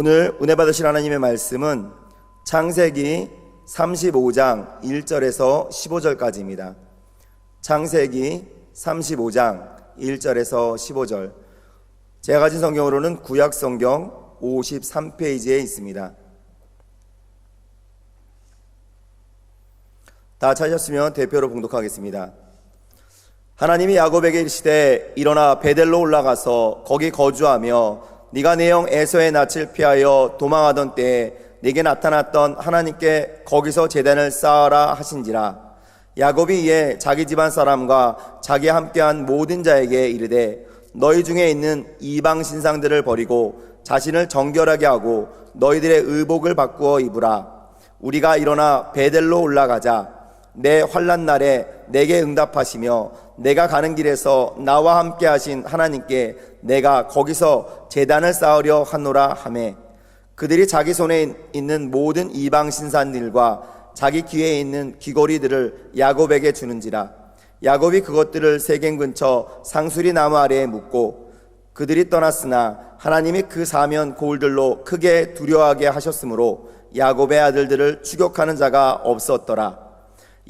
오늘 은혜 받으실 하나님의 말씀은 창세기 35장 1절에서 15절까지입니다. 창세기 35장 1절에서 15절. 제가 가진 성경으로는 구약 성경 53페이지에 있습니다. 다 찾으셨으면 대표로 봉독하겠습니다. 하나님이 야곱에게 이르시되 일어나 베델로 올라가서 거기 거주하며 네가 내 형 에서의 낯을 피하여 도망하던 때에 네게 나타났던 하나님께 거기서 제단을 쌓아라 하신지라. 야곱이 이에 자기 집안 사람과 자기와 함께한 모든 자에게 이르되 너희 중에 있는 이방 신상들을 버리고 자신을 정결하게 하고 너희들의 의복을 바꾸어 입으라. 우리가 일어나 베델로 올라가자. 내 환난 날에 내게 응답하시며 내가 가는 길에서 나와 함께 하신 하나님께 내가 거기서 제단을 쌓으려 하노라 하매, 그들이 자기 손에 있는 모든 이방 신산들과 자기 귀에 있는 귀걸이들을 야곱에게 주는지라. 야곱이 그것들을 세겜 근처 상수리 나무 아래에 묻고, 그들이 떠났으나 하나님이 그 사면 고울들로 크게 두려워하게 하셨으므로 야곱의 아들들을 추격하는 자가 없었더라.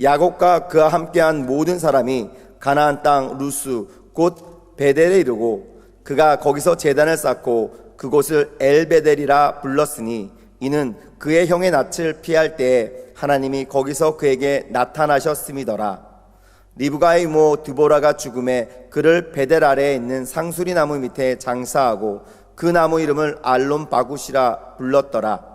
야곱과 그와 함께한 모든 사람이 가나안 땅 루스 곧 베델에 이르고 그가 거기서 제단을 쌓고 그곳을 엘베델이라 불렀으니 이는 그의 형의 낯을 피할 때에 하나님이 거기서 그에게 나타나셨음이더라. 리브가의 이모 드보라가 죽음에 그를 베델 아래에 있는 상수리 나무 밑에 장사하고 그 나무 이름을 알론 바굿이라 불렀더라.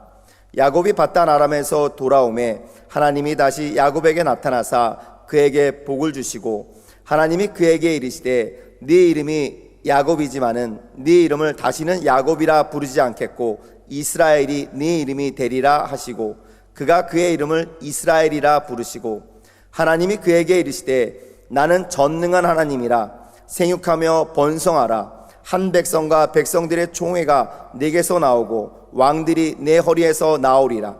야곱이 바단 아람에서 돌아오매 하나님이 다시 야곱에게 나타나사 그에게 복을 주시고 하나님이 그에게 이르시되 네 이름이 야곱이지만은 네 이름을 다시는 야곱이라 부르지 않겠고 이스라엘이 네 이름이 되리라 하시고 그가 그의 이름을 이스라엘이라 부르시고 하나님이 그에게 이르시되 나는 전능한 하나님이라 생육하며 번성하라. 한 백성과 백성들의 총회가 네게서 나오고 왕들이 내 허리에서 나오리라.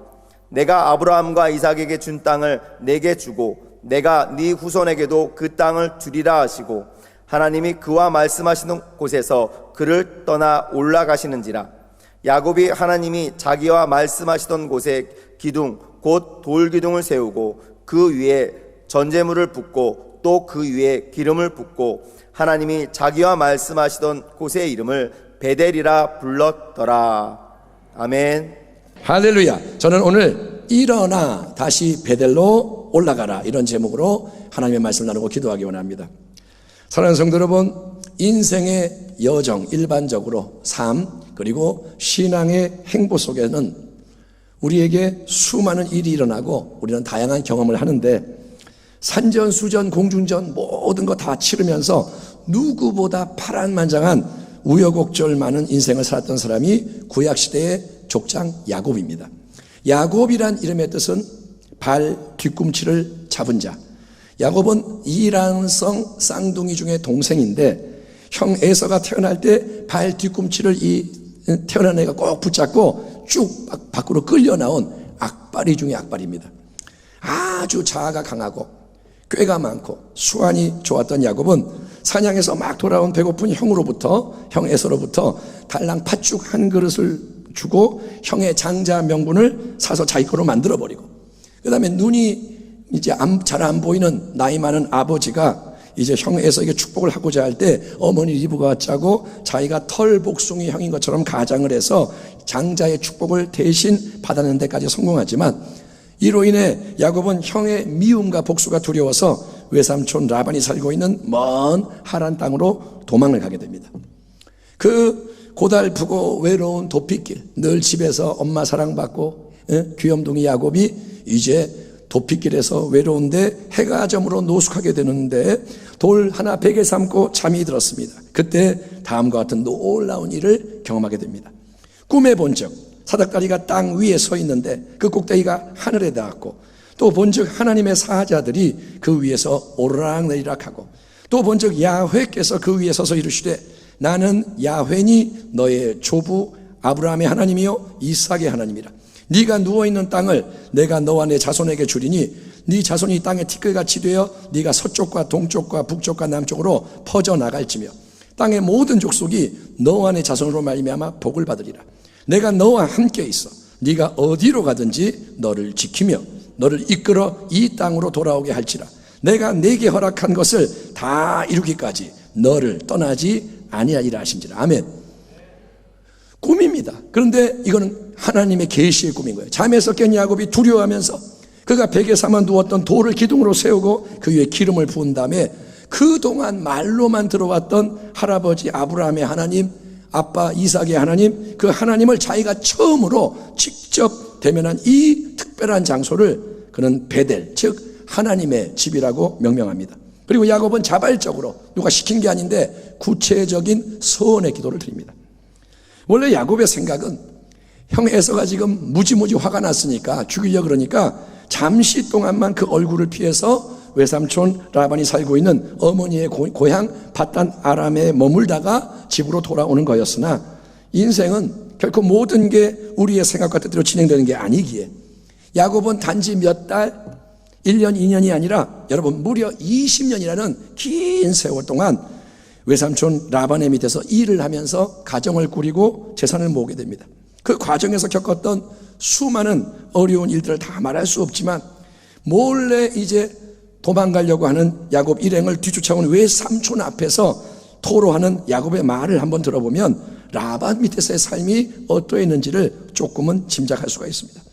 내가 아브라함과 이삭에게 준 땅을 내게 주고 내가 네 후손에게도 그 땅을 주리라 하시고 하나님이 그와 말씀하시는 곳에서 그를 떠나 올라가시는지라. 야곱이 하나님이 자기와 말씀하시던 곳에 기둥 곧 돌기둥을 세우고 그 위에 전제물을 붓고 또 그 위에 기름을 붓고 하나님이 자기와 말씀하시던 곳의 이름을 베델이라 불렀더라. 아멘. 할렐루야. 저는 오늘 일어나 다시 베델로 올라가라 이런 제목으로 하나님의 말씀을 나누고 기도하기 원합니다. 사랑하는 성도 여러분, 인생의 여정, 일반적으로 삶 그리고 신앙의 행보 속에는 우리에게 수많은 일이 일어나고 우리는 다양한 경험을 하는데 산전수전 공중전 모든 거 다 치르면서 누구보다 파란만장한 우여곡절 많은 인생을 살았던 사람이 구약시대의 족장 야곱입니다. 야곱이란 이름의 뜻은 발 뒤꿈치를 잡은 자. 야곱은 이란성 쌍둥이 중에 동생인데 형 에서가 태어날 때 발 뒤꿈치를 태어난 애가 꼭 붙잡고 쭉 밖으로 끌려 나온 악바리 중에 악바리입니다. 아주 자아가 강하고 꾀가 많고 수완이 좋았던 야곱은 사냥에서 막 돌아온 배고픈 형 에서로부터 달랑 팥죽 한 그릇을 주고 형의 장자 명분을 사서 자기 거로 만들어버리고, 그 다음에 눈이 이제 잘 안 보이는 나이 많은 아버지가 이제 형 에서에게 축복을 하고자 할 때 어머니 리브가 짜고 자기가 털 복숭이 형인 것처럼 가장을 해서 장자의 축복을 대신 받아내는 데까지 성공하지만, 이로 인해 야곱은 형의 미움과 복수가 두려워서 외삼촌 라반이 살고 있는 먼 하란 땅으로 도망을 가게 됩니다. 그 고달프고 외로운 도피길, 늘 집에서 엄마 사랑받고 귀염둥이 야곱이 이제 도피길에서 외로운데 해가 저물어 노숙하게 되는데 돌 하나 베개 삼고 잠이 들었습니다. 그때 다음과 같은 놀라운 일을 경험하게 됩니다. 꿈에 본 적 사닥다리가 땅 위에 서 있는데 그 꼭대기가 하늘에 닿았고, 또 본즉 하나님의 사자들이 그 위에서 오르락내리락 하고, 또 본즉 야훼께서 그 위에 서서 이르시되 나는 야훼니 너의 조부 아브라함의 하나님이요 이삭의 하나님이라. 네가 누워있는 땅을 내가 너와 내 자손에게 주리니 네 자손이 이 땅에 티끌같이 되어 네가 서쪽과 동쪽과 북쪽과 남쪽으로 퍼져나갈지며 땅의 모든 족속이 너와 내 자손으로 말미암아 복을 받으리라. 내가 너와 함께 있어 네가 어디로 가든지 너를 지키며 너를 이끌어 이 땅으로 돌아오게 할지라. 내가 네게 허락한 것을 다 이루기까지 너를 떠나지 아니하리라 하신지라. 아멘. 꿈입니다. 그런데 이거는 하나님의 계시의 꿈인 거예요. 잠에서 깬 야곱이 두려워하면서 그가 베개 삼아 누웠던 돌을 기둥으로 세우고 그 위에 기름을 부은 다음에 그동안 말로만 들어왔던 할아버지 아브라함의 하나님, 아빠 이삭의 하나님, 그 하나님을 자기가 처음으로 직접 대면한 이 특별한 장소를 그는 베델, 즉 하나님의 집이라고 명명합니다. 그리고 야곱은 자발적으로, 누가 시킨 게 아닌데 구체적인 서원의 기도를 드립니다. 원래 야곱의 생각은 형 에서가 지금 무지무지 화가 났으니까 죽이려고 그러니까 잠시 동안만 그 얼굴을 피해서 외삼촌 라반이 살고 있는 어머니의 고향 밧단 아람에 머물다가 집으로 돌아오는 거였으나 인생은 결코 모든 게 우리의 생각과 뜻대로 진행되는 게 아니기에 야곱은 단지 몇 달, 1년, 2년이 아니라 여러분 무려 20년이라는 긴 세월 동안 외삼촌 라반의 밑에서 일을 하면서 가정을 꾸리고 재산을 모으게 됩니다. 그 과정에서 겪었던 수많은 어려운 일들을 다 말할 수 없지만 몰래 이제 도망가려고 하는 야곱 일행을 뒤쫓아온 외삼촌 앞에서 토로하는 야곱의 말을 한번 들어보면 라반 밑에서의 삶이 어떠했는지를 조금은 짐작할 수가 있습니다.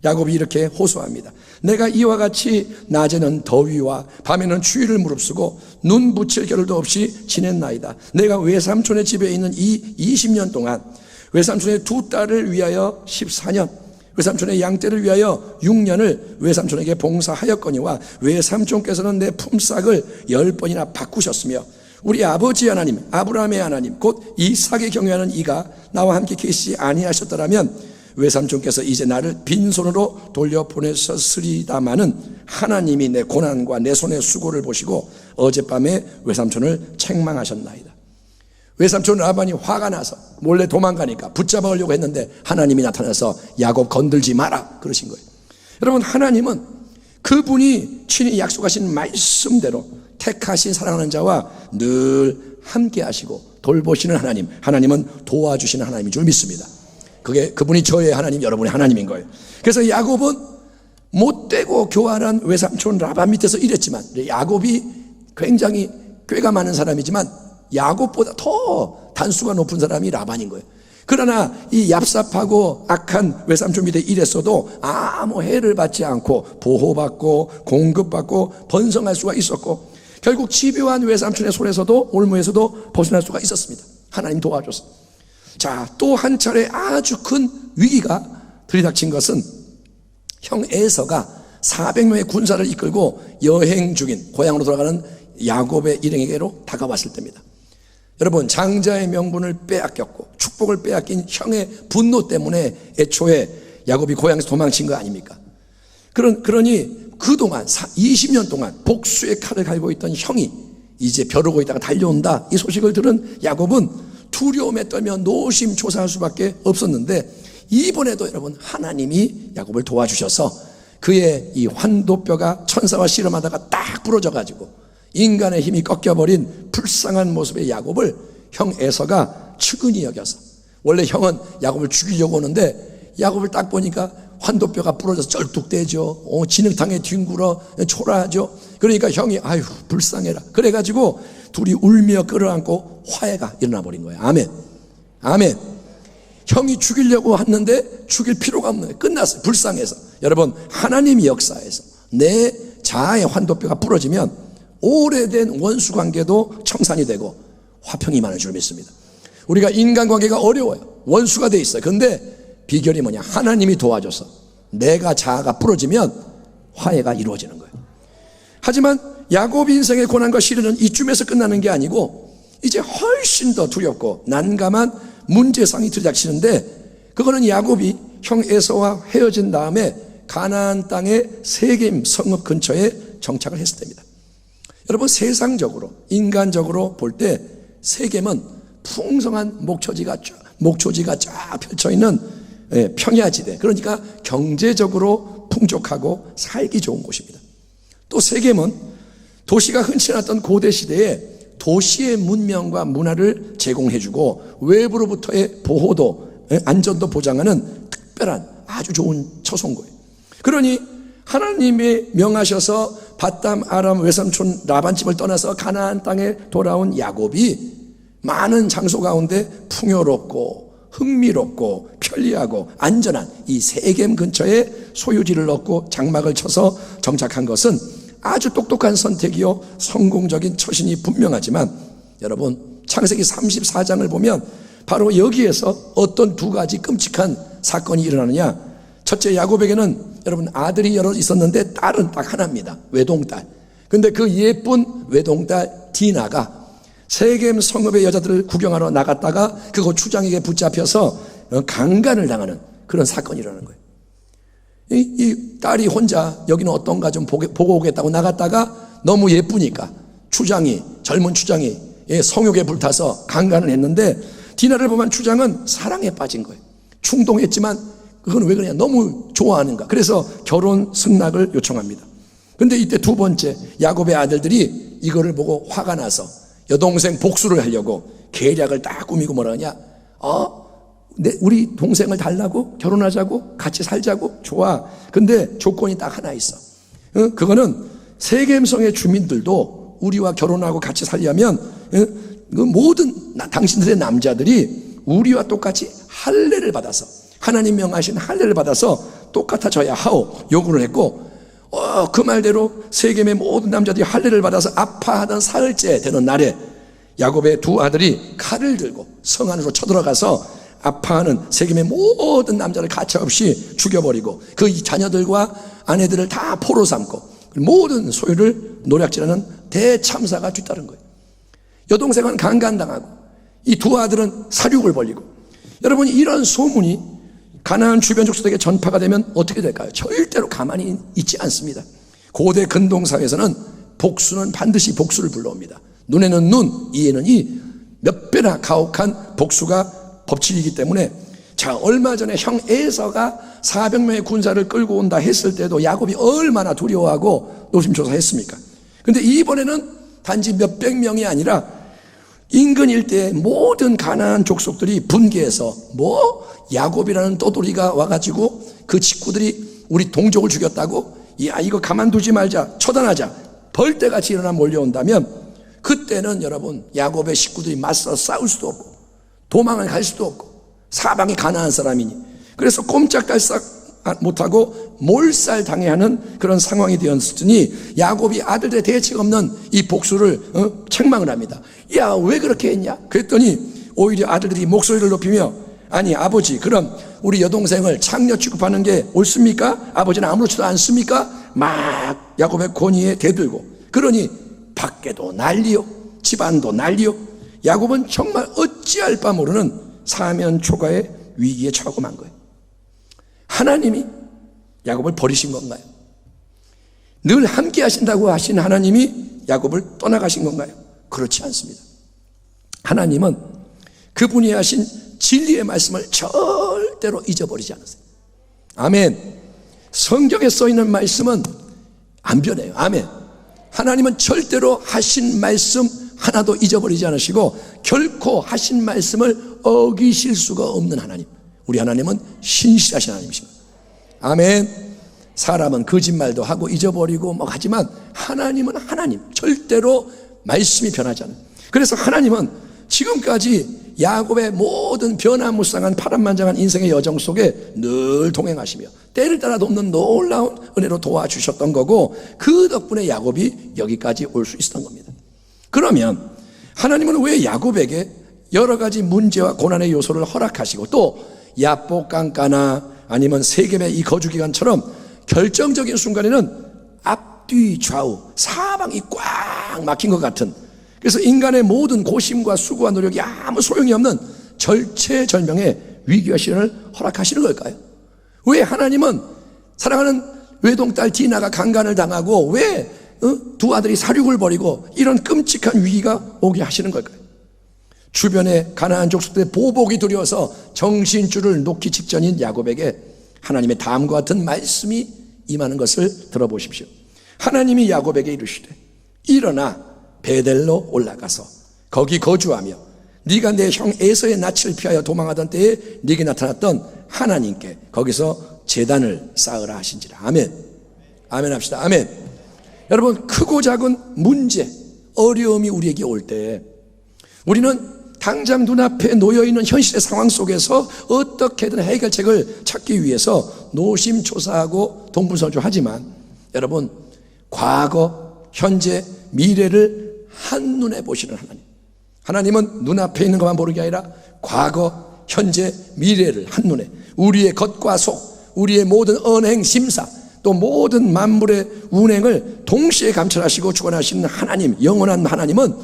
야곱이 이렇게 호소합니다. 내가 이와 같이 낮에는 더위와 밤에는 추위를 무릅쓰고 눈 붙일 겨를도 없이 지냈나이다. 내가 외삼촌의 집에 있는 이 20년 동안 외삼촌의 두 딸을 위하여 14년, 외삼촌의 양떼를 위하여 6년을 외삼촌에게 봉사하였거니와 외삼촌께서는 내 품삯을 10번이나 바꾸셨으며 우리 아버지 하나님, 아브라함의 하나님, 곧 이삭의 경외하는 이가 나와 함께 계시지 아니하셨더라면 외삼촌께서 이제 나를 빈손으로 돌려보내셨으리다마는 하나님이 내 고난과 내 손의 수고를 보시고 어젯밤에 외삼촌을 책망하셨나이다. 외삼촌 라반이 화가 나서 몰래 도망가니까 붙잡아오려고 했는데 하나님이 나타나서 야곱 건들지 마라 그러신 거예요. 여러분, 하나님은 그분이 친히 약속하신 말씀대로 택하신 사랑하는 자와 늘 함께 하시고 돌보시는 하나님, 하나님은 도와주시는 하나님인 줄 믿습니다. 그분이 저의 하나님, 여러분의 하나님인 거예요. 그래서 야곱은 못되고 교활한 외삼촌 라반 밑에서 일했지만, 야곱이 굉장히 꾀가 많은 사람이지만 야곱보다 더 단수가 높은 사람이 라반인 거예요. 그러나 이 얍삽하고 악한 외삼촌 밑에 일했어도 아무 해를 받지 않고 보호받고 공급받고 번성할 수가 있었고 결국 집요한 외삼촌의 손에서도 올무에서도 벗어날 수가 있었습니다. 하나님 도와줘서. 자, 또 한 차례 아주 큰 위기가 들이닥친 것은 형 에서가 400명의 군사를 이끌고 여행 중인 고향으로 돌아가는 야곱의 일행에게로 다가왔을 때입니다. 여러분, 장자의 명분을 빼앗겼고 축복을 빼앗긴 형의 분노 때문에 애초에 야곱이 고향에서 도망친 거 아닙니까? 그러니 그동안 20년 동안 복수의 칼을 갈고 있던 형이 이제 벼르고 있다가 달려온다, 이 소식을 들은 야곱은 두려움에 떨며 노심초사할 수밖에 없었는데 이번에도 여러분 하나님이 야곱을 도와주셔서 그의 이 환도뼈가 천사와 씨름하다가 딱 부러져가지고 인간의 힘이 꺾여버린 불쌍한 모습의 야곱을 형 에서가 측은히 여겨서, 원래 형은 야곱을 죽이려고 오는데 야곱을 딱 보니까 환도뼈가 부러져서 쩔뚝대죠. 진흙탕에 뒹굴어 초라하죠. 그러니까 형이 아유 불쌍해라 그래가지고 둘이 울며 끌어안고 화해가 일어나 버린 거예요. 아멘. 아멘. 형이 죽이려고 했는데 죽일 필요가 없는 거예요. 끝났어요. 불쌍해서. 여러분, 하나님의 역사에서 내 자아의 환도뼈가 부러지면 오래된 원수관계도 청산이 되고 화평이 많은 줄 믿습니다. 우리가 인간관계가 어려워요. 원수가 돼 있어요. 그런데 비결이 뭐냐? 하나님이 도와줘서 내가 자아가 부러지면 화해가 이루어지는 거예요. 하지만 야곱 인생의 고난과 시련은 이쯤에서 끝나는 게 아니고 이제 훨씬 더 두렵고 난감한 문제상이 들이닥치는데, 그거는 야곱이 형 에서와 헤어진 다음에 가나안 땅의 세겜 성읍 근처에 정착을 했을 때입니다. 여러분, 세상적으로 인간적으로 볼 때 세겜은 풍성한 목초지가 쫙 펼쳐있는 평야지대, 그러니까 경제적으로 풍족하고 살기 좋은 곳입니다. 또 세겜은 도시가 흔치 않았던 고대 시대에 도시의 문명과 문화를 제공해주고 외부로부터의 보호도 안전도 보장하는 특별한 아주 좋은 처소인 거예요. 그러니 하나님이 명하셔서 밧담 아람 외삼촌 라반 집을 떠나서 가나안 땅에 돌아온 야곱이 많은 장소 가운데 풍요롭고 흥미롭고 편리하고 안전한 이 세겜 근처에 소유지를 얻고 장막을 쳐서 정착한 것은 아주 똑똑한 선택이요 성공적인 처신이 분명하지만, 여러분 창세기 34장을 보면 바로 여기에서 어떤 두 가지 끔찍한 사건이 일어나느냐. 첫째, 야곱에게는 여러분 아들이 여러 있었는데 딸은 딱 하나입니다. 외동딸. 근데 그 예쁜 외동딸 디나가 세겜 성읍의 여자들을 구경하러 나갔다가 그곳 추장에게 붙잡혀서 강간을 당하는 그런 사건이 일어나는 거예요. 이 딸이 혼자 여기는 어떤가 좀 보고 오겠다고 나갔다가 너무 예쁘니까 추장이, 젊은 추장이 성욕에 불타서 강간을 했는데, 디나를 보면 추장은 사랑에 빠진 거예요. 충동했지만 그건 왜 그러냐, 너무 좋아하는가. 그래서 결혼 승낙을 요청합니다. 근데 이때 두 번째, 야곱의 아들들이 이거를 보고 화가 나서 여동생 복수를 하려고 계략을 딱 꾸미고 뭐라 하냐, 우리 동생을 달라고? 결혼하자고? 같이 살자고? 좋아. 근데 조건이 딱 하나 있어. 그거는 세겜성의 주민들도 우리와 결혼하고 같이 살려면 그 모든 당신들의 남자들이 우리와 똑같이 할례를 받아서, 하나님 명하신 할례를 받아서 똑같아져야 하오 요구를 했고, 그 말대로 세겜의 모든 남자들이 할례를 받아서 아파하던 사흘째 되는 날에 야곱의 두 아들이 칼을 들고 성 안으로 쳐들어가서 아파하는 세겜의 모든 남자를 가차없이 죽여버리고 그 자녀들과 아내들을 다 포로 삼고 모든 소유를 노략질하는 대참사가 뒤따른 거예요. 여동생은 강간당하고 이 두 아들은 사륙을 벌이고, 여러분 이런 소문이 가나안 주변 족속에게 전파가 되면 어떻게 될까요? 절대로 가만히 있지 않습니다. 고대 근동사회에서는 복수는 반드시 복수를 불러옵니다. 눈에는 눈, 이에는 이, 몇 배나 가혹한 복수가 법칙이기 때문에, 자, 얼마 전에 형 에서가 400명의 군사를 끌고 온다 했을 때도 야곱이 얼마나 두려워하고 노심초사했습니까? 근데 이번에는 단지 몇백 명이 아니라 인근 일대의 모든 가나안 족속들이 분개해서 야곱이라는 떠돌이가 와가지고 그 식구들이 우리 동족을 죽였다고? 야, 이거 가만두지 말자, 처단하자, 벌떼같이 일어나 몰려온다면 그때는 여러분 야곱의 식구들이 맞서 싸울 수도 없고 도망을 갈 수도 없고 사방이 가나안 사람이니, 그래서 꼼짝달싹 못하고 몰살당해야 하는 그런 상황이 되었으니 야곱이 아들들의 대책 없는 이 복수를 책망을 합니다. 야, 왜 그렇게 했냐? 그랬더니 오히려 아들들이 목소리를 높이며, 아니 아버지, 그럼 우리 여동생을 창녀 취급하는 게 옳습니까? 아버지는 아무렇지도 않습니까? 막 야곱의 권위에 대들고, 그러니 밖에도 난리요, 집안도 난리요. 야곱은 정말 어찌할 바 모르는 사면 초가의 위기에 처하고 만 거예요. 하나님이 야곱을 버리신 건가요? 늘 함께 하신다고 하신 하나님이 야곱을 떠나가신 건가요? 그렇지 않습니다. 하나님은 그분이 하신 진리의 말씀을 절대로 잊어버리지 않으세요. 아멘. 성경에 써있는 말씀은 안 변해요. 아멘. 하나님은 절대로 하신 말씀 하나도 잊어버리지 않으시고 결코 하신 말씀을 어기실 수가 없는 하나님. 우리 하나님은 신실하신 하나님이십니다. 아멘. 사람은 거짓말도 하고 잊어버리고 하지만 하나님은 하나님, 절대로 말씀이 변하지 않아요. 그래서 하나님은 지금까지 야곱의 모든 변화무쌍한 파란만장한 인생의 여정 속에 늘 동행하시며 때를 따라 돕는 놀라운 은혜로 도와주셨던 거고, 그 덕분에 야곱이 여기까지 올 수 있었던 겁니다. 그러면 하나님은 왜 야곱에게 여러 가지 문제와 고난의 요소를 허락하시고 또 야복 강가나 아니면 세겜의 이 거주기간처럼 결정적인 순간에는 앞뒤 좌우 사방이 꽉 막힌 것 같은, 그래서 인간의 모든 고심과 수고와 노력이 아무 소용이 없는 절체절명의 위기와 시련을 허락하시는 걸까요? 왜 하나님은 사랑하는 외동딸 디나가 강간을 당하고 왜 두 아들이 사륙을 벌이고 이런 끔찍한 위기가 오게 하시는 걸까요? 주변의 가나안 족속들의 보복이 두려워서 정신줄을 놓기 직전인 야곱에게 하나님의 다음과 같은 말씀이 임하는 것을 들어보십시오. 하나님이 야곱에게 이르시되 일어나 베델로 올라가서 거기 거주하며 네가 내 형 에서의 낯을 피하여 도망하던 때에 네게 나타났던 하나님께 거기서 제단을 쌓으라 하신지라. 아멘. 아멘 합시다. 아멘. 여러분, 크고 작은 문제, 어려움이 우리에게 올 때 우리는 당장 눈앞에 놓여있는 현실의 상황 속에서 어떻게든 해결책을 찾기 위해서 노심초사하고 동분서주하지만 여러분, 과거, 현재, 미래를 한눈에 보시는 하나님은 눈앞에 있는 것만 보는 게 아니라 과거, 현재, 미래를 한눈에 우리의 겉과 속, 우리의 모든 언행, 심사, 또 모든 만물의 운행을 동시에 감찰하시고 주관하시는 하나님, 영원한 하나님은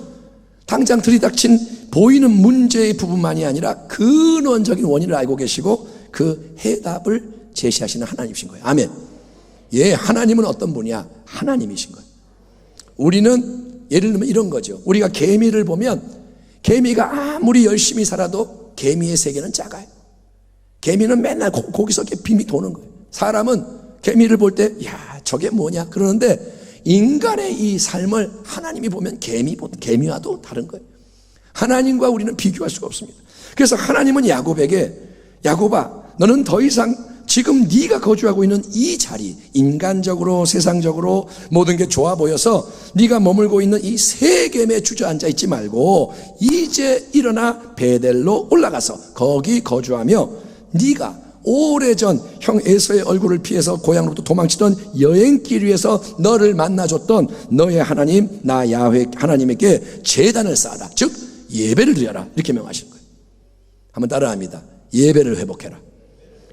당장 들이닥친 보이는 문제의 부분만이 아니라 근원적인 원인을 알고 계시고 그 해답을 제시하시는 하나님이신 거예요. 아멘. 예, 하나님은 어떤 분이야? 하나님이신 거예요. 우리는 예를 들면 이런 거죠. 우리가 개미를 보면 개미가 아무리 열심히 살아도 개미의 세계는 작아요. 개미는 맨날 거기서 이렇게 빙빙 도는 거예요. 사람은 개미를 볼 때 야, 저게 뭐냐 그러는데 인간의 이 삶을 하나님이 보면 개미와도 다른 거예요. 하나님과 우리는 비교할 수가 없습니다. 그래서 하나님은 야곱에게 야곱아, 너는 더 이상 지금 네가 거주하고 있는 이 자리, 인간적으로 세상적으로 모든 게 좋아 보여서 네가 머물고 있는 이 세겜에 주저앉아 있지 말고 이제 일어나 베델로 올라가서 거기 거주하며 네가 오래전 형 에서의 얼굴을 피해서 고향으로부터 도망치던 여행길 위에서 너를 만나줬던 너의 하나님 나 야훼 하나님에게 제단을 쌓아라. 즉 예배를 드려라. 이렇게 명하시는 거예요. 한번 따라합니다. 예배를 회복해라.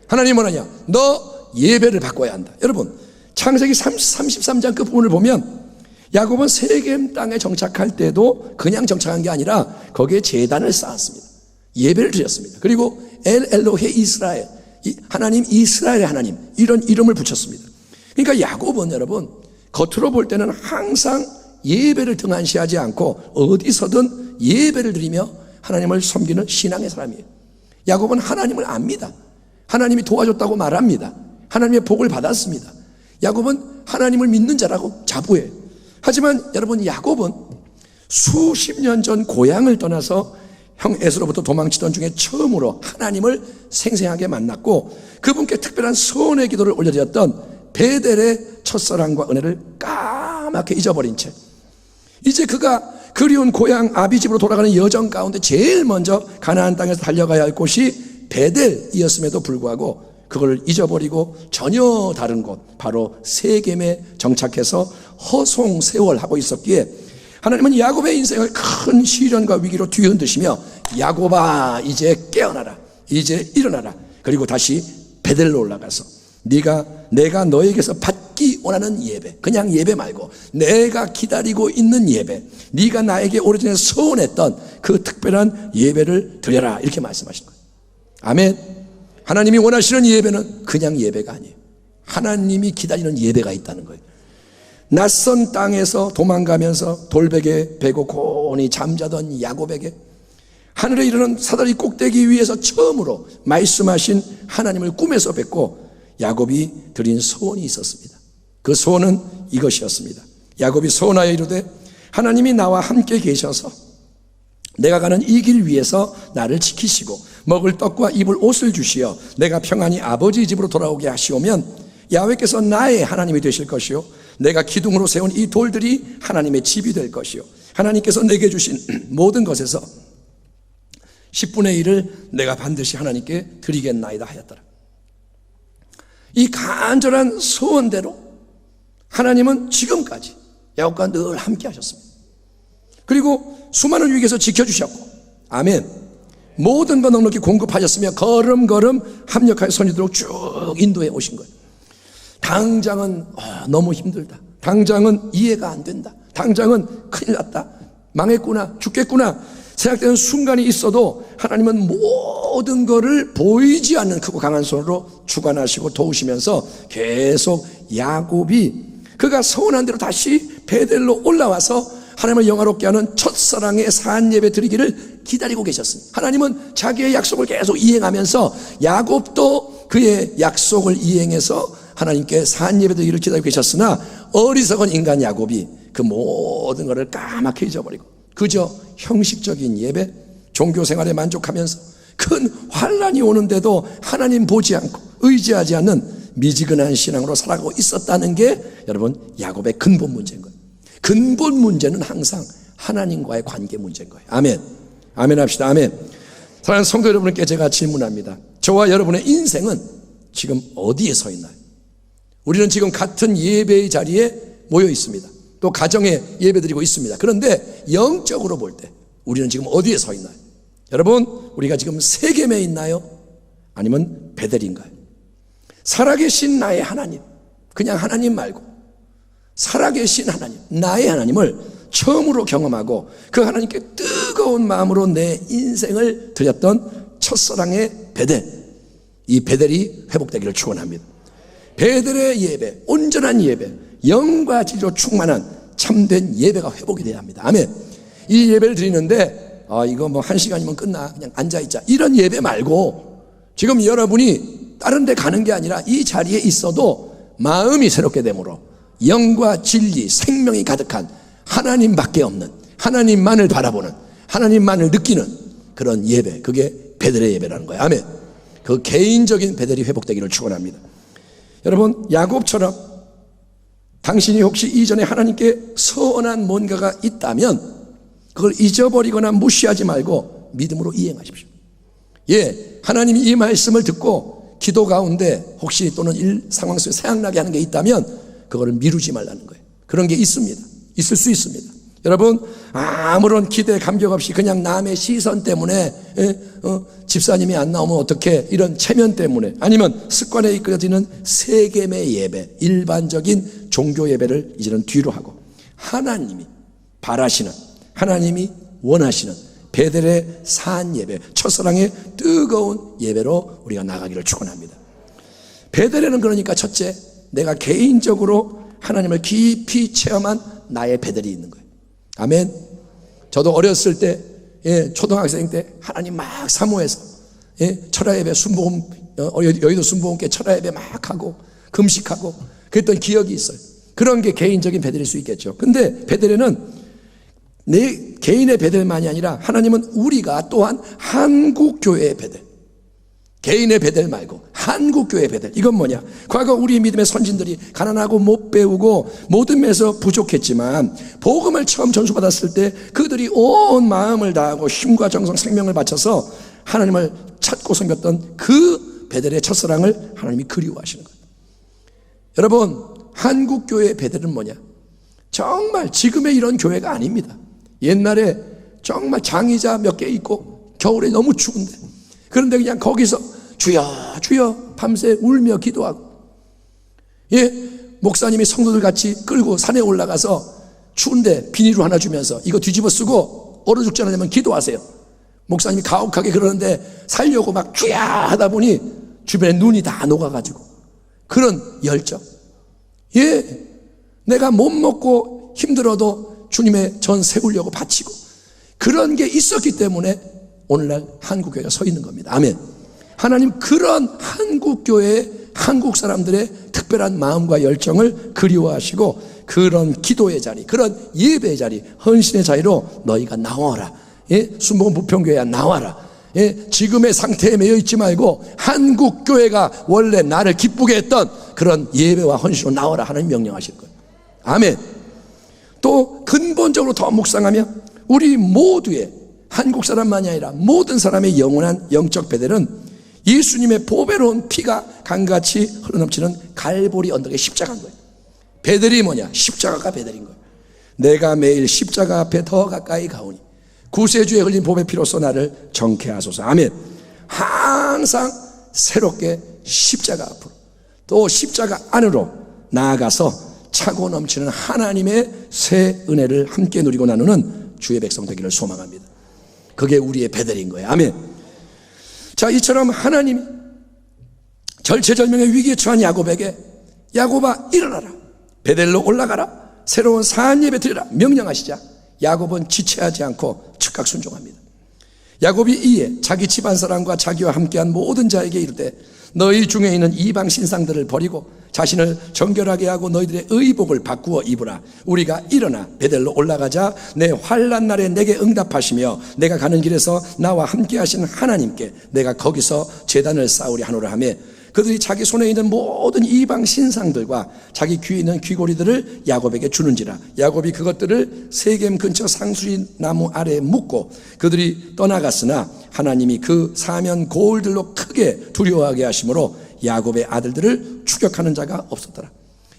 하나님은 뭐냐? 너 예배를 바꿔야 한다. 여러분, 창세기 33장 그 부분을 보면 야곱은 세겜 땅에 정착할 때도 그냥 정착한 게 아니라 거기에 제단을 쌓았습니다. 예배를 드렸습니다. 그리고 엘 엘로헤 이스라엘, 하나님 이스라엘의 하나님, 이런 이름을 붙였습니다. 그러니까 야곱은 여러분 겉으로 볼 때는 항상 예배를 등한시하지 않고 어디서든 예배를 드리며 하나님을 섬기는 신앙의 사람이에요. 야곱은 하나님을 압니다. 하나님이 도와줬다고 말합니다. 하나님의 복을 받았습니다. 야곱은 하나님을 믿는 자라고 자부해요. 하지만 여러분, 야곱은 수십 년 전 고향을 떠나서 형 에서로부터 도망치던 중에 처음으로 하나님을 생생하게 만났고 그분께 특별한 소원의 기도를 올려드렸던 베델의 첫사랑과 은혜를 까맣게 잊어버린 채 이제 그가 그리운 고향 아비집으로 돌아가는 여정 가운데 제일 먼저 가나안 땅에서 달려가야 할 곳이 베델이었음에도 불구하고 그걸 잊어버리고 전혀 다른 곳, 바로 세겜에 정착해서 허송세월하고 있었기에 하나님은 야곱의 인생을 큰 시련과 위기로 뒤흔드시며 야곱아, 이제 깨어나라, 이제 일어나라. 그리고 다시 베델로 올라가서 내가 너에게서 받기 원하는 예배, 그냥 예배 말고 내가 기다리고 있는 예배, 네가 나에게 오래전에 소원했던 그 특별한 예배를 드려라, 이렇게 말씀하신 거예요. 아멘. 하나님이 원하시는 예배는 그냥 예배가 아니에요. 하나님이 기다리는 예배가 있다는 거예요. 낯선 땅에서 도망가면서 돌베개 베고 곤히 잠자던 야곱에게 하늘에 이르는 사다리 꼭대기 위에서 처음으로 말씀하신 하나님을 꿈에서 뵙고 야곱이 드린 소원이 있었습니다. 그 소원은 이것이었습니다. 야곱이 소원하여 이르되 하나님이 나와 함께 계셔서 내가 가는 이 길 위에서 나를 지키시고 먹을 떡과 입을 옷을 주시어 내가 평안히 아버지 집으로 돌아오게 하시오면 야훼께서 나의 하나님이 되실 것이요 내가 기둥으로 세운 이 돌들이 하나님의 집이 될 것이요 하나님께서 내게 주신 모든 것에서 10분의 1을 내가 반드시 하나님께 드리겠나이다 하였더라. 이 간절한 소원대로 하나님은 지금까지 야곱과 늘 함께 하셨습니다. 그리고 수많은 위기에서 지켜주셨고, 아멘, 모든 것 넉넉히 공급하셨으며 걸음걸음 합력하여 선이도록 쭉 인도해 오신 거예요. 당장은 너무 힘들다, 당장은 이해가 안 된다, 당장은 큰일 났다, 망했구나, 죽겠구나 생각되는 순간이 있어도 하나님은 모든 것을 보이지 않는 크고 강한 손으로 주관하시고 도우시면서 계속 야곱이 그가 서운한 대로 다시 베델로 올라와서 하나님을 영화롭게 하는 첫사랑의 산예배 드리기를 기다리고 계셨습니다. 하나님은 자기의 약속을 계속 이행하면서 야곱도 그의 약속을 이행해서 하나님께 산예배 드리기를 기다리고 계셨으나 어리석은 인간 야곱이 그 모든 것을 까맣게 잊어버리고 그저 형식적인 예배, 종교 생활에 만족하면서 큰 환란이 오는데도 하나님 보지 않고 의지하지 않는 미지근한 신앙으로 살아가고 있었다는 게 여러분 야곱의 근본 문제인 거예요. 근본 문제는 항상 하나님과의 관계 문제인 거예요. 아멘. 아멘 합시다. 아멘. 사랑하는 성도 여러분께 제가 질문합니다. 저와 여러분의 인생은 지금 어디에 서 있나요? 우리는 지금 같은 예배의 자리에 모여 있습니다. 또 가정에 예배 드리고 있습니다. 그런데 영적으로 볼 때 우리는 지금 어디에 서 있나요? 여러분, 우리가 지금 세겜에 있나요? 아니면 베델인가요? 살아계신 나의 하나님, 그냥 하나님 말고 살아계신 하나님, 나의 하나님을 처음으로 경험하고 그 하나님께 뜨거운 마음으로 내 인생을 드렸던 첫사랑의 베델, 이 베델이 회복되기를 축원합니다. 베델의 예배, 온전한 예배, 영과 진리로 충만한 참된 예배가 회복이 돼야 합니다. 아멘. 이 예배를 드리는데 이거 뭐 1시간이면 끝나, 그냥 앉아있자, 이런 예배 말고 지금 여러분이 다른 데 가는 게 아니라 이 자리에 있어도 마음이 새롭게 되므로 영과 진리, 생명이 가득한 하나님밖에 없는, 하나님만을 바라보는, 하나님만을 느끼는 그런 예배, 그게 베델의 예배라는 거예요. 아멘. 그 개인적인 베델이 회복되기를 축원합니다. 여러분, 야곱처럼 당신이 혹시 이전에 하나님께 서운한 뭔가가 있다면 그걸 잊어버리거나 무시하지 말고 믿음으로 이행하십시오. 예, 하나님이 이 말씀을 듣고 기도 가운데 혹시 또는 일 상황 속에 생각나게 하는 게 있다면 그거를 미루지 말라는 거예요. 그런 게 있습니다. 있을 수 있습니다. 여러분, 아무런 기대 감격 없이 그냥 남의 시선 때문에 집사님이 안 나오면 어떡해, 이런 체면 때문에, 아니면 습관에 이끌어지는 세겜의 예배, 일반적인 종교 예배를 이제는 뒤로 하고 하나님이 바라시는, 하나님이 원하시는 베델의 산 예배, 첫사랑의 뜨거운 예배로 우리가 나가기를 축원합니다. 베델에는 그러니까 첫째, 내가 개인적으로 하나님을 깊이 체험한 나의 베델이 있는 거예요. 아멘. 저도 어렸을 때, 초등학생 때 하나님 막 사모해서 철야 예배 순복음, 여의도 순복음교회 철야 예배 막 하고 금식하고 그랬던 기억이 있어요. 그런 게 개인적인 베델일 수 있겠죠. 근데 베델에는 내 개인의 베델만이 아니라 하나님은 우리가 또한 한국교회의 베델, 개인의 베델 말고 한국교회의 베델, 이건 뭐냐? 과거 우리 믿음의 선진들이 가난하고 못 배우고 모든 면에서 부족했지만 복음을 처음 전수받았을 때 그들이 온 마음을 다하고 힘과 정성 생명을 바쳐서 하나님을 찾고 섬겼던 그 베델의 첫사랑을 하나님이 그리워하시는 거예요. 여러분, 한국교회의 베델은 뭐냐? 정말 지금의 이런 교회가 아닙니다. 옛날에 정말 장의자 몇 개 있고 겨울에 너무 추운데, 그런데 그냥 거기서 주여 주여 밤새 울며 기도하고, 목사님이 성도들 같이 끌고 산에 올라가서 추운데 비닐로 하나 주면서 이거 뒤집어 쓰고 얼어 죽지 않으려면 기도하세요. 목사님이 가혹하게 그러는데 살려고 막 주여 하다 보니 주변에 눈이 다 녹아가지고 그런 열정. 내가 못 먹고 힘들어도 주님의 전 세우려고 바치고 그런 게 있었기 때문에 오늘날 한국교회가 서 있는 겁니다. 아멘. 하나님 그런 한국교회의 한국 사람들의 특별한 마음과 열정을 그리워하시고 그런 기도의 자리, 그런 예배의 자리, 헌신의 자리로 너희가 나와라. 순복음 부평교회야 나와라. 지금의 상태에 매여 있지 말고 한국교회가 원래 나를 기쁘게 했던 그런 예배와 헌신으로 나와라 하는 명령하실 거예요. 아멘. 또 근본적으로 더 묵상하면 우리 모두의, 한국 사람만이 아니라 모든 사람의 영원한 영적 베델은 예수님의 보배로운 피가 강같이 흘러넘치는 갈보리 언덕의 십자가인 거예요. 베델이 뭐냐? 십자가가 베델인 거예요. 내가 매일 십자가 앞에 더 가까이 가오니 구세주에 흘린 보배 피로써 나를 정케 하소서. 아멘. 항상 새롭게 십자가 앞으로 또 십자가 안으로 나아가서 차고 넘치는 하나님의 새 은혜를 함께 누리고 나누는 주의 백성 되기를 소망합니다. 그게 우리의 베델인 거예요. 아멘. 자, 이처럼 하나님이 절체절명의 위기에 처한 야곱에게 야곱아 일어나라, 베델로 올라가라, 새로운 산 예배 드리라 명령하시자 야곱은 지체하지 않고 즉각 순종합니다. 야곱이 이에 자기 집안 사람과 자기와 함께한 모든 자에게 이르되 너희 중에 있는 이방 신상들을 버리고 자신을 정결하게 하고 너희들의 의복을 바꾸어 입으라. 우리가 일어나 베델로 올라가자. 내 환난 날에 내게 응답하시며 내가 가는 길에서 나와 함께 하신 하나님께 내가 거기서 제단을 쌓으리 하노라 하며, 그들이 자기 손에 있는 모든 이방 신상들과 자기 귀에 있는 귀고리들을 야곱에게 주는지라. 야곱이 그것들을 세겜 근처 상수리 나무 아래에 묻고 그들이 떠나갔으나 하나님이 그 사면 고울들로 크게 두려워하게 하심으로 야곱의 아들들을 추격하는 자가 없었더라.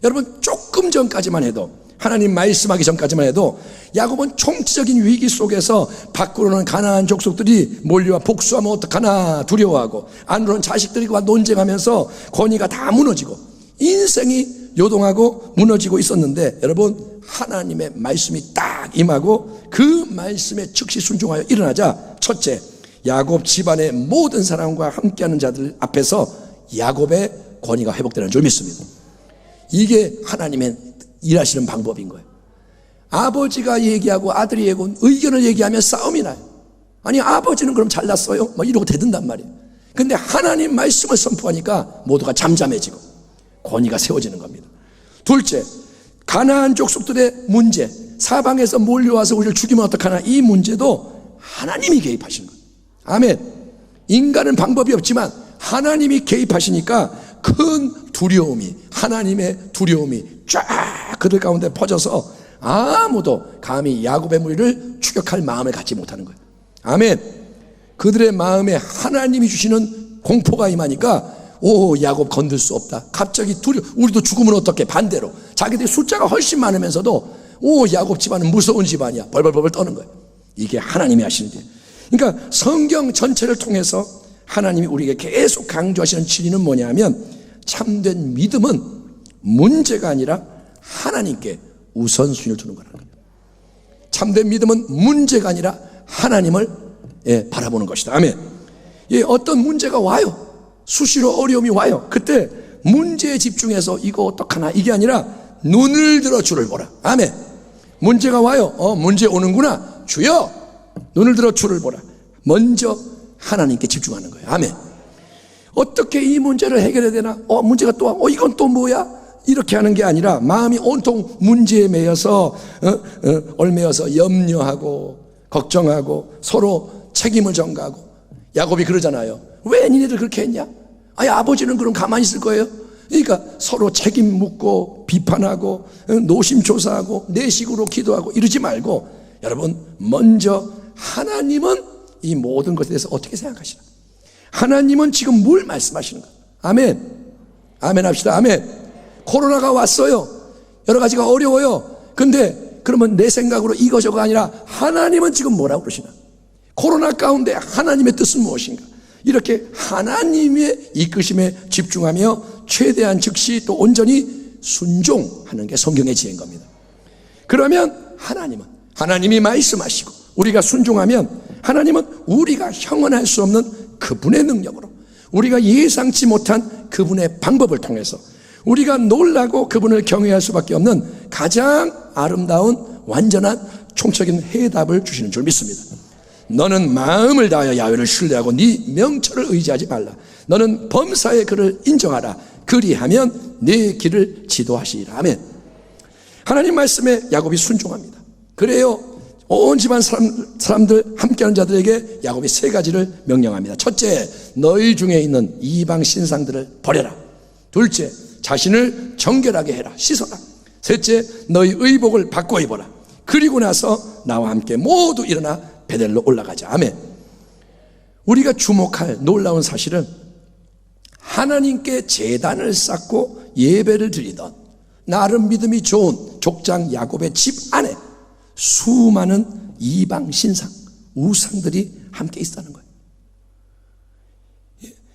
여러분, 조금 전까지만 해도, 하나님 말씀하기 전까지만 해도 야곱은 총체적인 위기 속에서 밖으로는 가나안 족속들이 몰려와 복수하면 어떡하나 두려워하고, 안으로는 자식들과 논쟁하면서 권위가 다 무너지고 인생이 요동하고 무너지고 있었는데, 여러분, 하나님의 말씀이 딱 임하고 그 말씀에 즉시 순종하여 일어나자, 첫째, 야곱 집안의 모든 사람과 함께하는 자들 앞에서 야곱의 권위가 회복되는 줄 믿습니다. 이게 하나님의 일하시는 방법인 거예요. 아버지가 얘기하고 아들이 얘기하고 의견을 얘기하면 싸움이 나요. 아니, 아버지는 그럼 잘났어요? 뭐 이러고 대든단 말이에요. 근데 하나님 말씀을 선포하니까 모두가 잠잠해지고 권위가 세워지는 겁니다. 둘째, 가나안 족속들의 문제, 사방에서 몰려와서 우리를 죽이면 어떡하나, 이 문제도 하나님이 개입하신 거예요. 아멘. 인간은 방법이 없지만 하나님이 개입하시니까 큰 두려움이, 하나님의 두려움이 쫙 그들 가운데 퍼져서 아무도 감히 야곱의 무리를 추격할 마음을 갖지 못하는 거예요. 아멘. 그들의 마음에 하나님이 주시는 공포가 임하니까, 오, 야곱 건들 수 없다. 갑자기 우리도 죽으면 어떡해. 반대로 자기들이 숫자가 훨씬 많으면서도, 오, 야곱 집안은 무서운 집안이야. 벌벌벌 떠는 거예요. 이게 하나님이 하시는 일. 그러니까 성경 전체를 통해서 하나님이 우리에게 계속 강조하시는 진리는 뭐냐면, 참된 믿음은 문제가 아니라 하나님께 우선순위를 두는 거라는 거예요. 참된 믿음은 문제가 아니라 하나님을 바라보는 것이다. 아멘. 어떤 문제가 와요. 수시로 어려움이 와요. 그때 문제에 집중해서 이거 어떡하나, 이게 아니라 눈을 들어 주를 보라. 아멘. 문제가 와요. 문제 오는구나. 주여, 눈을 들어 주를 보라. 먼저 하나님께 집중하는 거예요. 아멘. 어떻게 이 문제를 해결해야 되나? 문제가 또 와. 이건 또 뭐야? 이렇게 하는 게 아니라 마음이 온통 문제에 매여서 얽매여서 염려하고 걱정하고 서로 책임을 전가하고. 야곱이 그러잖아요. 왜 니네들 그렇게 했냐? 아니, 아버지는 그럼 가만히 있을 거예요? 그러니까 서로 책임 묻고 비판하고 노심초사하고 내식으로 기도하고 이러지 말고, 여러분, 먼저 하나님은 이 모든 것에 대해서 어떻게 생각하시나? 하나님은 지금 뭘 말씀하시는가? 아멘. 아멘 합시다. 아멘. 코로나가 왔어요. 여러 가지가 어려워요. 근데 그러면 내 생각으로 이거저거 아니라 하나님은 지금 뭐라고 그러시나? 코로나 가운데 하나님의 뜻은 무엇인가? 이렇게 하나님의 이끄심에 집중하며 최대한 즉시 또 온전히 순종하는 게 성경의 지혜인 겁니다. 그러면 하나님이 말씀하시고 우리가 순종하면, 하나님은 우리가 형언할 수 없는 그분의 능력으로, 우리가 예상치 못한 그분의 방법을 통해서 우리가 놀라고 그분을 경외할 수밖에 없는 가장 아름다운 완전한 총적인 해답을 주시는 줄 믿습니다. 너는 마음을 다하여 야훼를 신뢰하고 네 명철을 의지하지 말라. 너는 범사의 그를 인정하라. 그리하면 네 길을 지도하시리라. 아멘. 하나님 말씀에 야곱이 순종합니다. 그래요, 온 집안 사람들 함께하는 자들에게 야곱이 세 가지를 명령합니다. 첫째, 너희 중에 있는 이방 신상들을 버려라. 둘째, 자신을 정결하게 해라. 씻어라. 셋째, 너희 의복을 바꿔 입어라. 그리고 나서 나와 함께 모두 일어나 베델로 올라가자. 아멘. 우리가 주목할 놀라운 사실은, 하나님께 제단을 쌓고 예배를 드리던 나름 믿음이 좋은 족장 야곱의 집 안에 수많은 이방 신상, 우상들이 함께 있다는 거예요.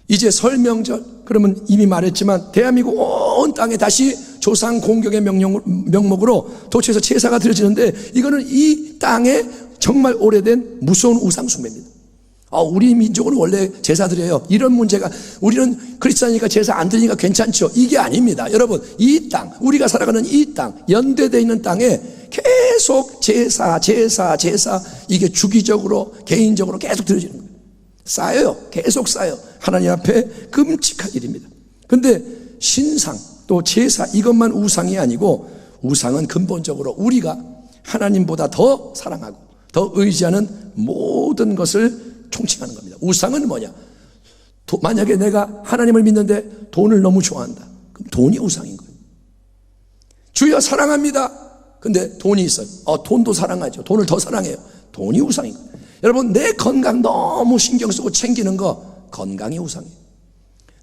이제 설 명절, 그러면 이미 말했지만 대한민국 온 땅에 다시 조상 공경의 명목으로 도처에서 제사가 드려지는데, 이거는 이 땅에 정말 오래된 무서운 우상 숭배입니다. 우리 민족은 원래 제사 드려요. 이런 문제가, 우리는 크리스찬이니까 제사 안 드리니까 괜찮죠. 이게 아닙니다. 여러분, 이 땅, 우리가 살아가는 이 땅, 연대되어 있는 땅에 계속 제사, 이게 주기적으로 개인적으로 계속 드려지는 거예요. 쌓여요. 계속 쌓여. 하나님 앞에 끔찍한 일입니다. 근데 신상 또 제사 이것만 우상이 아니고, 우상은 근본적으로 우리가 하나님보다 더 사랑하고 더 의지하는 모든 것을 총칭하는 겁니다. 우상은 뭐냐? 만약에 내가 하나님을 믿는데 돈을 너무 좋아한다, 그럼 돈이 우상인 거예요. 주여 사랑합니다. 근데 돈이 있어요. 돈도 사랑하죠. 돈을 더 사랑해요. 돈이 우상인 거예요. 여러분, 내 건강 너무 신경 쓰고 챙기는 거, 건강이 우상이에요.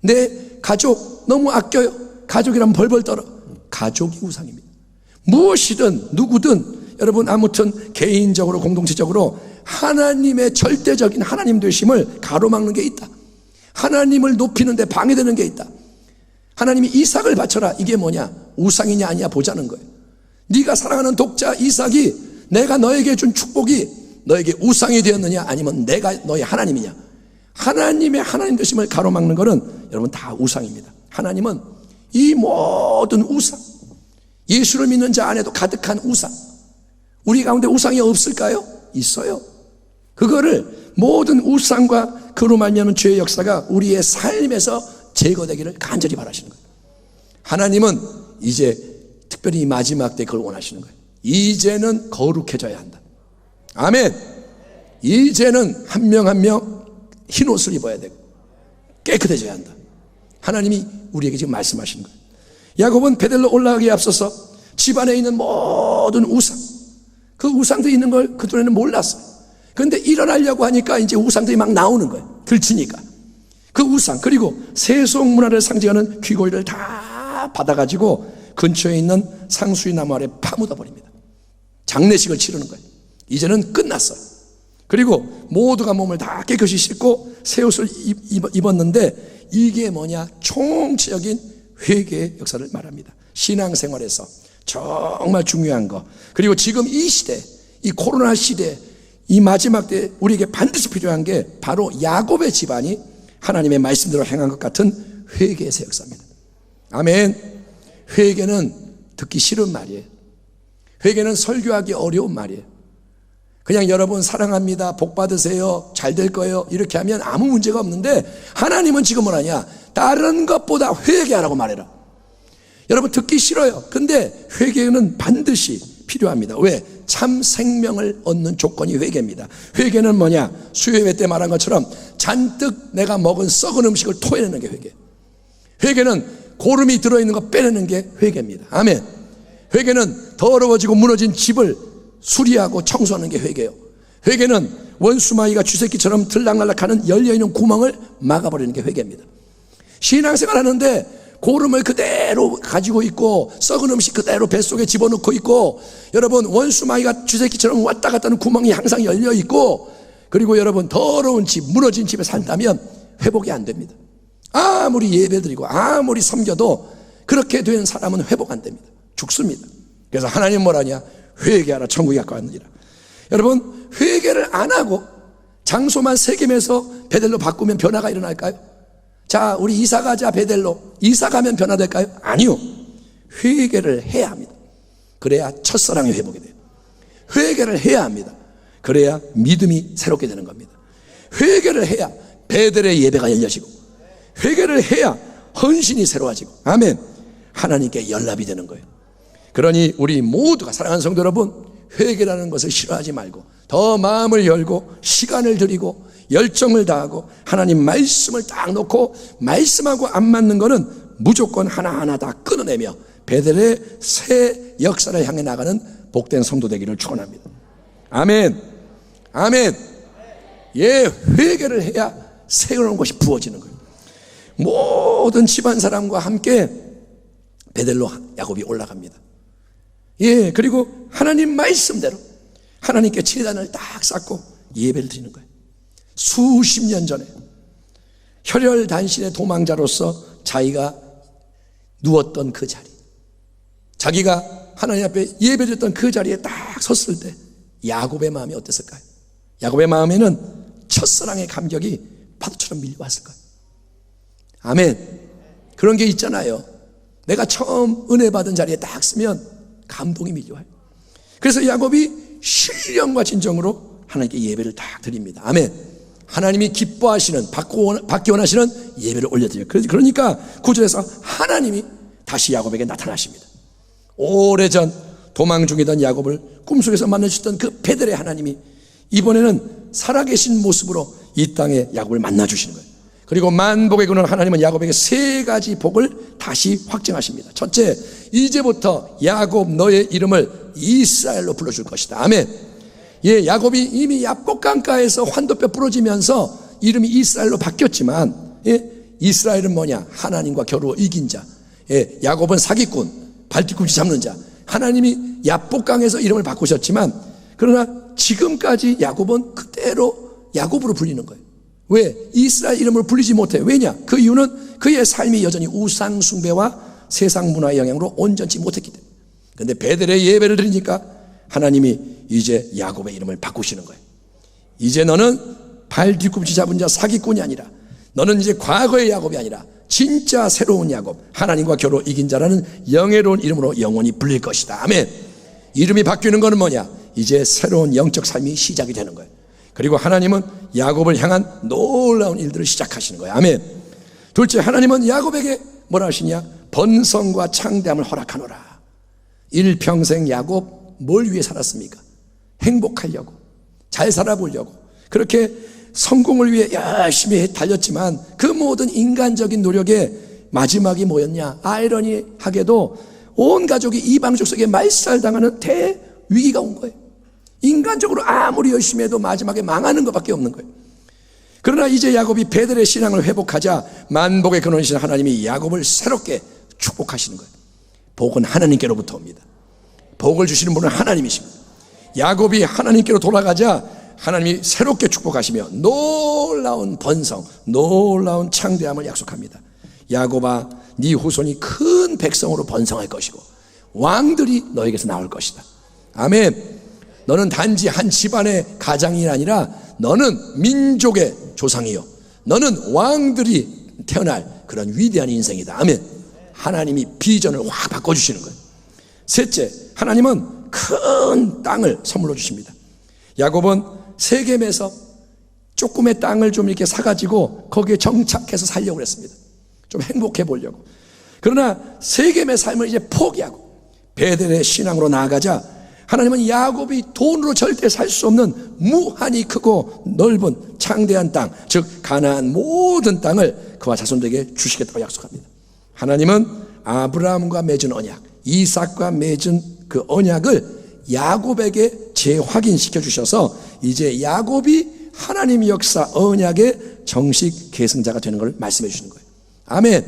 내 가족 너무 아껴요. 가족이란 벌벌 떨어. 가족이 우상입니다. 무엇이든 누구든 여러분, 아무튼 개인적으로 공동체적으로 하나님의 절대적인 하나님 되심을 가로막는 게 있다. 하나님을 높이는 데 방해되는 게 있다. 하나님이 이삭을 바쳐라. 이게 뭐냐? 우상이냐 아니냐 보자는 거예요. 네가 사랑하는 독자 이삭이, 내가 너에게 준 축복이 너에게 우상이 되었느냐, 아니면 내가 너의 하나님이냐. 하나님의 하나님 되심을 가로막는 것은 여러분 다 우상입니다. 하나님은 이 모든 우상, 예수를 믿는 자 안에도 가득한 우상, 우리 가운데 우상이 없을까요? 있어요. 그거를 모든 우상과 그로 말미암은 죄의 역사가 우리의 삶에서 제거되기를 간절히 바라시는 거예요. 하나님은 이제 특별히 마지막 때 그걸 원하시는 거예요. 이제는 거룩해져야 한다. 아멘. 이제는 한 명 한 명 흰옷을 입어야 되고 깨끗해져야 한다. 하나님이 우리에게 지금 말씀하시는 거예요. 야곱은 베델로 올라가기에 앞서서 집안에 있는 모든 우상, 그 우상들이 있는 걸 그전에는 몰랐어요. 그런데 일어나려고 하니까 이제 우상들이 막 나오는 거예요. 들치니까. 그 우상, 그리고 세속 문화를 상징하는 귀고리를 다 받아가지고 근처에 있는 상수리 나무 아래 파묻어 버립니다. 장례식을 치르는 거예요. 이제는 끝났어요. 그리고 모두가 몸을 다 깨끗이 씻고 새 옷을 입었는데, 이게 뭐냐? 총체적인 회개의 역사를 말합니다. 신앙생활에서 정말 중요한 거. 그리고 지금 이 시대, 이 코로나 시대, 이 마지막 때 우리에게 반드시 필요한 게 바로 야곱의 집안이 하나님의 말씀대로 행한 것 같은 회개의 새 역사입니다. 아멘. 회개는 듣기 싫은 말이에요. 회개는 설교하기 어려운 말이에요. 그냥 여러분 사랑합니다, 복 받으세요, 잘 될 거예요, 이렇게 하면 아무 문제가 없는데, 하나님은 지금 뭐라냐? 다른 것보다 회개하라고 말해라. 여러분 듣기 싫어요. 근데 회개는 반드시 필요합니다. 왜? 참 생명을 얻는 조건이 회개입니다. 회개는 뭐냐? 수요예배 때 말한 것처럼 잔뜩 내가 먹은 썩은 음식을 토해내는 게 회개. 회개는 고름이 들어있는 거 빼내는 게 회개입니다. 아멘. 회개는 더러워지고 무너진 집을 수리하고 청소하는 게 회개예요. 회개는 원수마귀가 쥐새끼처럼 들락날락하는 열려있는 구멍을 막아버리는 게 회개입니다. 신앙생활 하는데 고름을 그대로 가지고 있고 썩은 음식 그대로 뱃속에 집어넣고 있고, 여러분 원수마귀가 쥐새끼처럼 왔다 갔다 하는 구멍이 항상 열려있고, 그리고 여러분 더러운 집, 무너진 집에 산다면 회복이 안 됩니다. 아무리 예배드리고 아무리 섬겨도 그렇게 된 사람은 회복 안 됩니다. 죽습니다. 그래서 하나님 뭐라냐? 회개하라, 천국이 가까웠느니라. 여러분, 회개를 안 하고 장소만 세겜에서 베델로 바꾸면 변화가 일어날까요? 자, 우리 이사 가자 베델로. 이사 가면 변화될까요? 아니요. 회개를 해야 합니다. 그래야 첫사랑이 회복이 돼요. 회개를 해야 합니다. 그래야 믿음이 새롭게 되는 겁니다. 회개를 해야 베델의 예배가 열려지고, 회개를 해야 헌신이 새로워지고, 아멘, 하나님께 연락이 되는 거예요. 그러니 우리 모두가, 사랑하는 성도 여러분, 회개라는 것을 싫어하지 말고 더 마음을 열고 시간을 들이고 열정을 다하고 하나님 말씀을 딱 놓고, 말씀하고 안 맞는 거는 무조건 하나하나 다 끊어내며 베델의 새 역사를 향해 나가는 복된 성도 되기를 축원합니다. 아멘. 아멘. 예, 회개를 해야 새로운 것이 부어지는 거예요. 모든 집안 사람과 함께 베델로 야곱이 올라갑니다. 예, 그리고 하나님 말씀대로 하나님께 제단을 딱 쌓고 예배를 드리는 거예요. 수십 년 전에 혈혈단신의 도망자로서 자기가 누웠던 그 자리, 자기가 하나님 앞에 예배드렸던 그 자리에 딱 섰을 때 야곱의 마음이 어땠을까요? 야곱의 마음에는 첫사랑의 감격이 파도처럼 밀려왔을 거예요. 아멘. 그런 게 있잖아요. 내가 처음 은혜 받은 자리에 딱 쓰면 감동이 밀려와요. 그래서 야곱이 신령과 진정으로 하나님께 예배를 딱 드립니다. 아멘. 하나님이 기뻐하시는, 받기 원하시는 예배를 올려드려요. 그러니까 9절에서 하나님이 다시 야곱에게 나타나십니다. 오래전 도망 중이던 야곱을 꿈속에서 만나주셨던 그 베델의 하나님이 이번에는 살아계신 모습으로 이 땅에 야곱을 만나주시는 거예요. 그리고 만복의 근원 하나님은 야곱에게 세 가지 복을 다시 확정하십니다. 첫째, 이제부터 야곱 너의 이름을 이스라엘로 불러줄 것이다. 아멘. 예, 야곱이 이미 야복강가에서 환도뼈 부러지면서 이름이 이스라엘로 바뀌었지만, 예, 이스라엘은 뭐냐? 하나님과 겨루어 이긴 자. 예, 야곱은 사기꾼, 발뒤꿈치 잡는 자. 하나님이 야복강에서 이름을 바꾸셨지만, 그러나 지금까지 야곱은 그대로 야곱으로 불리는 거예요. 왜? 이스라엘 이름을 불리지 못해. 왜냐? 그 이유는 그의 삶이 여전히 우상 숭배와 세상 문화의 영향으로 온전치 못했기 때문에. 그런데 베델의 예배를 드리니까 하나님이 이제 야곱의 이름을 바꾸시는 거예요. 이제 너는 발 뒤꿈치 잡은 자, 사기꾼이 아니라, 너는 이제 과거의 야곱이 아니라 진짜 새로운 야곱, 하나님과 겨루 이긴 자라는 영예로운 이름으로 영원히 불릴 것이다. 아멘. 이름이 바뀌는 것은 뭐냐? 이제 새로운 영적 삶이 시작이 되는 거예요. 그리고 하나님은 야곱을 향한 놀라운 일들을 시작하시는 거예요. 아멘. 둘째, 하나님은 야곱에게 뭐라 하시냐? 번성과 창대함을 허락하노라. 일평생 야곱 뭘 위해 살았습니까? 행복하려고, 잘 살아보려고, 그렇게 성공을 위해 열심히 달렸지만 그 모든 인간적인 노력의 마지막이 뭐였냐? 아이러니하게도 온 가족이 이방 족속에 말살당하는 대위기가 온 거예요. 인간적으로 아무리 열심히 해도 마지막에 망하는 것밖에 없는 거예요. 그러나 이제 야곱이 베델의 신앙을 회복하자 만복의 근원이신 하나님이 야곱을 새롭게 축복하시는 거예요. 복은 하나님께로부터 옵니다. 복을 주시는 분은 하나님이십니다. 야곱이 하나님께로 돌아가자 하나님이 새롭게 축복하시며 놀라운 번성, 놀라운 창대함을 약속합니다. 야곱아, 네 후손이 큰 백성으로 번성할 것이고 왕들이 너에게서 나올 것이다. 아멘. 너는 단지 한 집안의 가장이 아니라 너는 민족의 조상이요, 너는 왕들이 태어날 그런 위대한 인생이다. 아멘. 하나님이 비전을 확 바꿔주시는 거예요. 셋째, 하나님은 큰 땅을 선물로 주십니다. 야곱은 세겜에서 조금의 땅을 좀 이렇게 사가지고 거기에 정착해서 살려고 했습니다. 좀 행복해 보려고. 그러나 세겜의 삶을 이제 포기하고 베델의 신앙으로 나아가자 하나님은 야곱이 돈으로 절대 살 수 없는 무한히 크고 넓은 창대한 땅, 즉 가나안 모든 땅을 그와 자손들에게 주시겠다고 약속합니다. 하나님은 아브라함과 맺은 언약, 이삭과 맺은 그 언약을 야곱에게 재확인시켜 주셔서 이제 야곱이 하나님의 역사 언약의 정식 계승자가 되는 걸 말씀해 주시는 거예요. 아멘.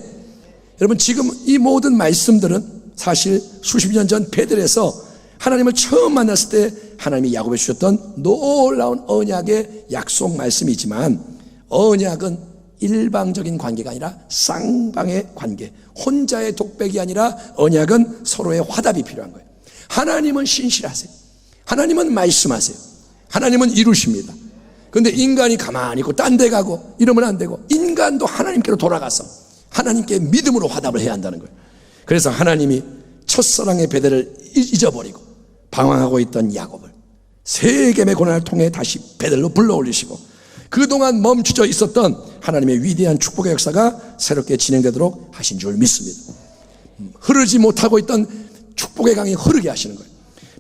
여러분, 지금 이 모든 말씀들은 사실 수십 년 전 베델에서 하나님을 처음 만났을 때 하나님이 야곱에 주셨던 놀라운 언약의 약속 말씀이지만, 언약은 일방적인 관계가 아니라 쌍방의 관계, 혼자의 독백이 아니라 언약은 서로의 화답이 필요한 거예요. 하나님은 신실하세요. 하나님은 말씀하세요. 하나님은 이루십니다. 그런데 인간이 가만히 있고 딴 데 가고 이러면 안 되고, 인간도 하나님께로 돌아가서 하나님께 믿음으로 화답을 해야 한다는 거예요. 그래서 하나님이 첫사랑의 베델을 잊어버리고 방황하고 있던 야곱을 세겜의 고난을 통해 다시 베델로 불러올리시고, 그동안 멈춰져 있었던 하나님의 위대한 축복의 역사가 새롭게 진행되도록 하신 줄 믿습니다. 흐르지 못하고 있던 축복의 강이 흐르게 하시는 거예요.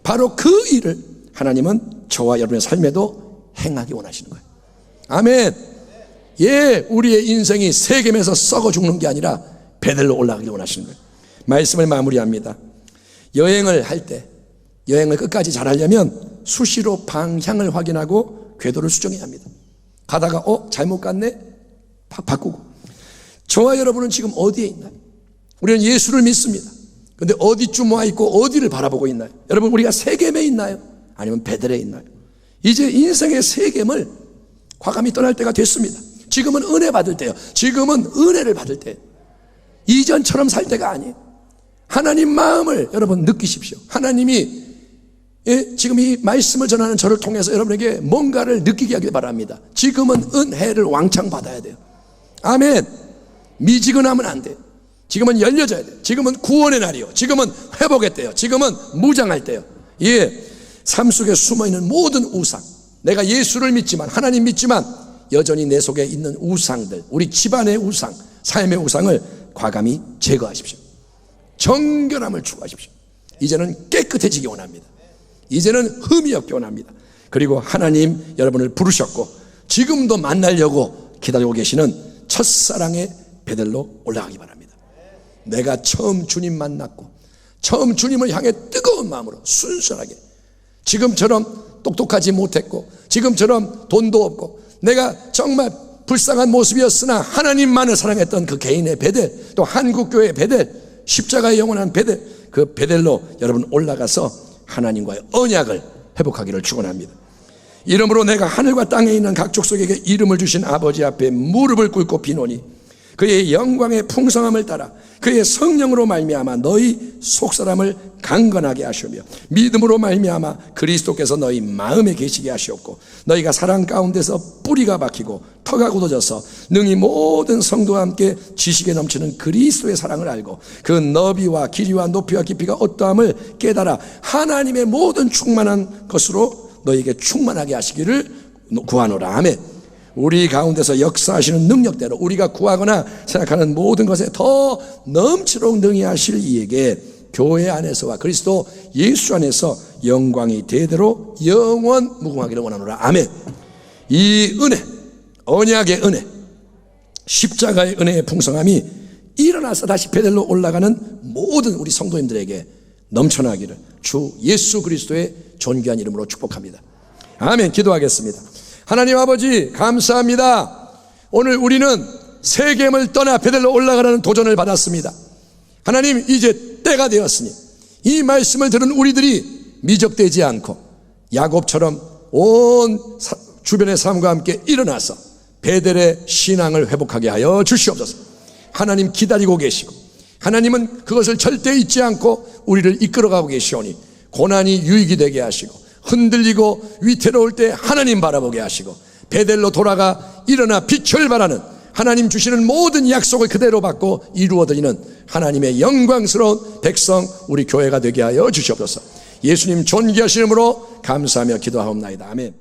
바로 그 일을 하나님은 저와 여러분의 삶에도 행하기 원하시는 거예요. 아멘. 예, 우리의 인생이 세겜에서 썩어 죽는 게 아니라 베델로 올라가기 원하시는 거예요. 말씀을 마무리합니다. 여행을 할 때, 여행을 끝까지 잘하려면 수시로 방향을 확인하고 궤도를 수정해야 합니다. 가다가 잘못 갔네? 바꾸고. 저와 여러분은 지금 어디에 있나요? 우리는 예수를 믿습니다. 그런데 어디쯤 와 있고 어디를 바라보고 있나요? 여러분, 우리가 세겜에 있나요? 아니면 베델에 있나요? 이제 인생의 세겜을 과감히 떠날 때가 됐습니다. 지금은 은혜 받을 때예요. 지금은 은혜를 받을 때예요. 이전처럼 살 때가 아니에요. 하나님 마음을 여러분 느끼십시오. 하나님이 지금 이 말씀을 전하는 저를 통해서 여러분에게 뭔가를 느끼게 하길 바랍니다. 지금은 은혜를 왕창 받아야 돼요. 아멘. 미지근하면 안 돼요. 지금은 열려져야 돼요. 지금은 구원의 날이요, 지금은 회복의 때요, 지금은 무장할 때요. 예, 삶 속에 숨어있는 모든 우상, 내가 예수를 믿지만, 하나님 믿지만 여전히 내 속에 있는 우상들, 우리 집안의 우상, 삶의 우상을 과감히 제거하십시오. 정결함을 추구하십시오. 이제는 깨끗해지기 원합니다. 이제는 흠이 없기 원합니다. 그리고 하나님 여러분을 부르셨고 지금도 만나려고 기다리고 계시는 첫사랑의 베델로 올라가기 바랍니다. 내가 처음 주님 만났고 처음 주님을 향해 뜨거운 마음으로 순수하게, 지금처럼 똑똑하지 못했고 지금처럼 돈도 없고 내가 정말 불쌍한 모습이었으나 하나님만을 사랑했던 그 개인의 베델, 또 한국교회의 베델, 십자가의 영원한 베델, 그 베델로 여러분 올라가서 하나님과의 언약을 회복하기를 축원합니다. 이러므로 내가 하늘과 땅에 있는 각 족속에게 이름을 주신 아버지 앞에 무릎을 꿇고 비노니 그의 영광의 풍성함을 따라 그의 성령으로 말미암아 너희 속사람을 강건하게 하시며 믿음으로 말미암아 그리스도께서 너희 마음에 계시게 하시옵고 너희가 사랑 가운데서 뿌리가 박히고 터가 굳어져서 능히 모든 성도와 함께 지식에 넘치는 그리스도의 사랑을 알고 그 너비와 길이와 높이와 깊이가 어떠함을 깨달아 하나님의 모든 충만한 것으로 너희에게 충만하게 하시기를 구하노라. 아멘. 우리 가운데서 역사하시는 능력대로 우리가 구하거나 생각하는 모든 것에 더 넘치도록 능히 하실 이에게 교회 안에서와 그리스도 예수 안에서 영광이 대대로 영원 무궁하기를 원하노라. 아멘. 이 은혜, 언약의 은혜, 십자가의 은혜의 풍성함이 일어나서 다시 베델로 올라가는 모든 우리 성도님들에게 넘쳐나기를 주 예수 그리스도의 존귀한 이름으로 축복합니다. 아멘. 기도하겠습니다. 하나님 아버지 감사합니다. 오늘 우리는 세겜을 떠나 베델로 올라가라는 도전을 받았습니다. 하나님 이제 때가 되었으니 이 말씀을 들은 우리들이 미적되지 않고 야곱처럼 온 주변의 삶과 함께 일어나서 베델의 신앙을 회복하게 하여 주시옵소서. 하나님 기다리고 계시고 하나님은 그것을 절대 잊지 않고 우리를 이끌어가고 계시오니 고난이 유익이 되게 하시고 흔들리고 위태로울 때 하나님 바라보게 하시고 베델로 돌아가 일어나 빛을 발하는 하나님 주시는 모든 약속을 그대로 받고 이루어드리는 하나님의 영광스러운 백성 우리 교회가 되게 하여 주시옵소서. 예수님 존귀하신 이름으로 감사하며 기도하옵나이다. 아멘.